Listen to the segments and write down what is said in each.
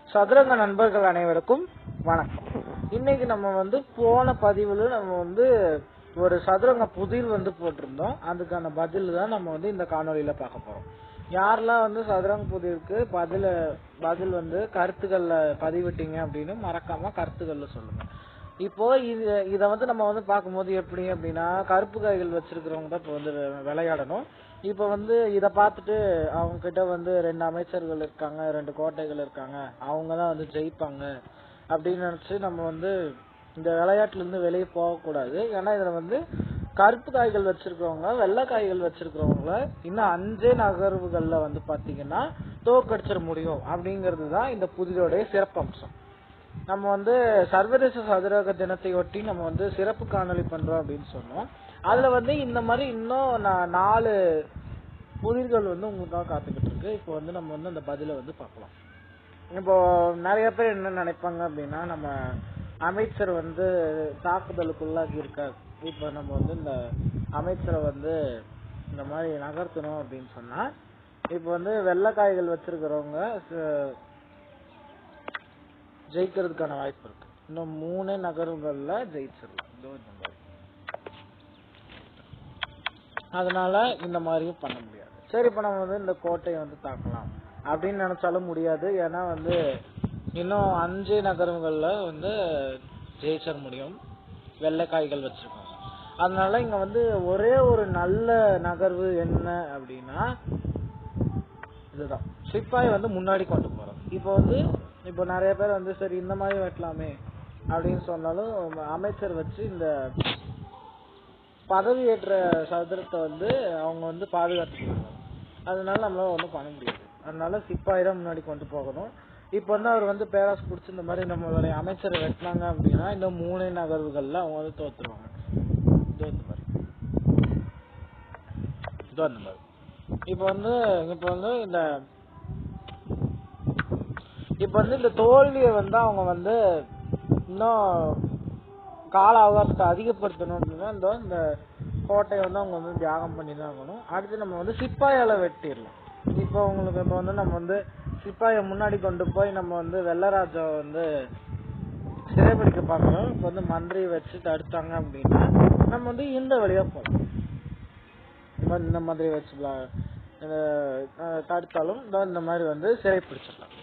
சதுரங்க நண்பர்கள் அனைவருக்கும் வணக்கம். இன்னைக்கு நம்ம போன பதிவுல நம்ம ஒரு சதுரங்க புதிர் போட்டிருந்தோம். அதுக்கான பதில் தான் நம்ம இந்த காணொலியில பார்க்க போறோம். யாரெல்லாம் சதுரங்க புதிருக்கு பதில் கருத்துக்கள்ல பதிவிட்டீங்க அப்படின்னு மறக்காம கருத்துக்கள்ல சொல்லுங்க. இப்போ இத நம்ம பார்க்கும்போது எப்படி அப்படின்னா, கருப்பு காய்கள் வச்சிருக்கிறவங்க தான் இப்போ விளையாடணும். இப்ப இத பார்த்துட்டு அவங்க கிட்ட 2 அமைச்சர்கள் இருக்காங்க, 2 கோட்டைகள் இருக்காங்க, அவங்கதான் ஜெயிப்பாங்க அப்படின்னு நினைச்சு நம்ம இந்த விளையாட்டுல இருந்து வெளியே போக கூடாது. ஏன்னா இதுல கருப்பு காய்கள் வச்சிருக்கிறவங்க, வெள்ளை காய்கள் வச்சிருக்கிறவங்கள இன்னும் 5 நகர்வுகள்ல பாத்தீங்கன்னா தோற்கடிச்சிட முடியும் அப்படிங்கிறது தான் இந்த புதிரோடைய சிறப்பம்சம். நம்ம சர்வதேச சதுரங்க தினத்தை ஒட்டி நம்ம சிறப்பு காணொலி பண்றோம் அப்படின்னு சொன்னோம். அதுல இந்த மாதிரி இன்னும் 4 புதிர்கள் உங்களுக்காக காத்துக்கிட்டு இருக்கு. இப்போ நம்ம அந்த பதில பார்க்கலாம். இப்போ நிறைய பேர் என்ன நினைப்பாங்க அப்படின்னா, நம்ம அமைச்சர் தாக்குதலுக்குள்ளாகி இருக்கார், இப்ப நம்ம இந்த அமைச்சரை இந்த மாதிரி நகர்த்தணும் அப்படின்னு சொன்னா, இப்ப வெள்ளைக்காய்கள் வச்சிருக்கிறவங்க ஜெயிக்கிறதுக்கான வாய்ப்பு இருக்கு. இன்னும் 3 நகர்வுகள்ல ஜெயிச்சிடலாம். அதனால இந்த மாதிரியும் பண்ண முடியாது. சரி, இப்ப நம்ம இந்த கோட்டையை தாக்கலாம் அப்படின்னு நினைச்சாலும் முடியாது. ஏன்னா இன்னும் 5 நகர்வுகள்ல ஜெயிச்சிட முடியும் வெள்ளைக்காய்கள் வச்சிருக்காங்க. அதனால இங்க ஒரே ஒரு நல்ல நகர்வு என்ன அப்படின்னா, இதுதான் சிப்பாய் முன்னாடி கொண்டு போறோம். இப்போ நிறைய பேர் சரி இந்த மாதிரி வெட்டலாமே அப்படின்னு சொன்னாலும், அமைச்சர் வச்சு இந்த பதவி ஏற்ற சதுரத்தை அவங்க பாதுகாத்துக்கிறாங்க. அதனால நம்மளால ஒன்றும் பண்ண முடியாது. அதனால சிப்பாய் தான் முன்னாடி கொண்டு போகணும். இப்போ அவர் பேராஸ் பிடிச்சி இந்த மாதிரி நம்மளுடைய அமைச்சரை வெட்டினாங்க அப்படின்னா, இந்த 3 நகர்வுகள்ல அவங்க தோத்துருவாங்க. இந்த மாதிரி இப்போ இந்த தோல்வியை அவங்க இன்னும் கால அவகாசத்தை அதிகப்படுத்தணும் அப்படின்னா, இந்த கோட்டையை அவங்க தியாகம் பண்ணி தான் ஆகணும். அடுத்து நம்ம சிப்பாயால வெட்டிடலாம். இப்போ உங்களுக்கு இப்போ நம்ம சிப்பாயை முன்னாடி கொண்டு போய் நம்ம வெள்ளராஜா சிறைபிடிக்க பார்க்கணும். இப்போ மந்திரி வச்சு தடுத்தாங்க அப்படின்னா நம்ம இந்த வழியா போகலாம். இந்த மாதிரி வச்சு தடுத்தாலும் இந்த மாதிரி சிறைப்பிடிச்சிடலாம்.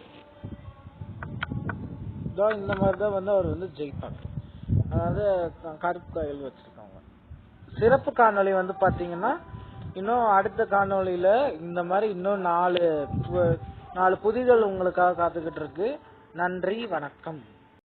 இந்த மாதிரிதான் அவர் ஜெயிப்பாங்க. அதாவது கருப்பு காய்கள் வச்சிருக்காங்க. சிறப்பு காணொலி பாத்தீங்கன்னா, இன்னும் அடுத்த காணொலியில இந்த மாதிரி இன்னும் 4 புதிர்கள் உங்களுக்காக காத்துக்கிட்டு இருக்கு. நன்றி, வணக்கம்.